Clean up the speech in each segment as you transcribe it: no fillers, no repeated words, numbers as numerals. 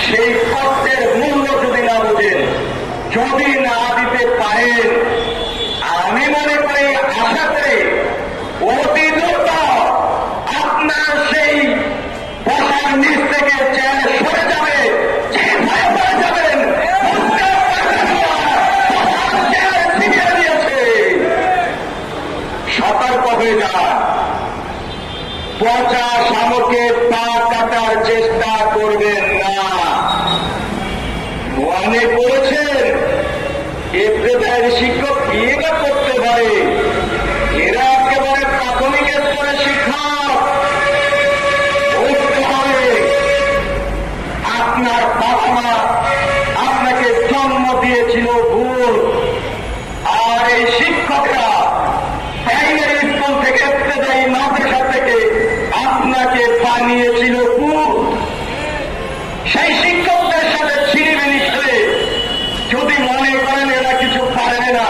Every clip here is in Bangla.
সেই কষ্টের মূল্য যদি না বোঝেন, যদি না দিতে পারেন, আমি মনে করি, আশা করি অতি দ্রুত আপনার সেই বসার নিচ থেকে চেয়ার সরে যাবে, যে ভয় পড়ে যাবেন ছিনিয়ে দিয়েছে। সতর্ক হয়ে যান, পচা শামুকের পা কাটার চেষ্টা করবেন না। মনে করেছেন এপ্রিলের শিক্ষক কি বা করতে পারে? এরা একেবারে প্রাথমিক স্তরের শিক্ষক। বুঝতে হবে, আপনার বাবা মা আপনাকে জন্ম দিয়েছিল ভুল, আর এই শিক্ষকরা প্রাইমারি স্কুল থেকে ইবতেদায়ী মাদ্রাসা থেকে আপনাকে বানিয়েছিল ভুল। সেই শিক্ষকদের সাথে ছিনিমিনি খেলে যদি মনে করেন এরা কিছু পারবে না,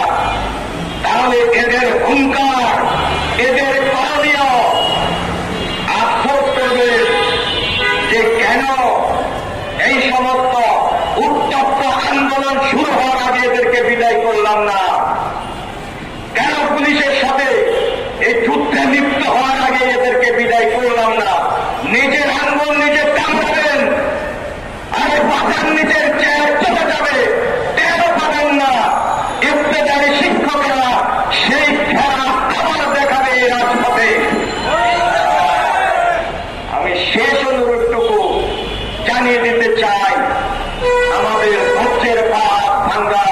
তাহলে এদের হুঙ্কার, এদের করণীয় আফসোস করবে যে কেন এই সমস্ত উত্তপ্ত আন্দোলন শুরু হওয়ার আগে এদেরকে বিদায় করলাম না, কেন পুলিশের সাথে এই যুদ্ধে লিপ্ত হওয়ার আগে এদেরকে বিদায় করলাম না। নিজের আন্দোলন নিজে টানবেন, আর বাজার নিজের চেয়ার চলে যাবে, টেরও পাবেন না। ইবতেদায়ী শিক্ষকরা সেই খেলা আবার দেখাবে এই রাজপথে। আমি শেষ অনুরোধটুকু জানিয়ে দিতে চাই, আমাদের ধৈর্যের পা ভাঙ্গা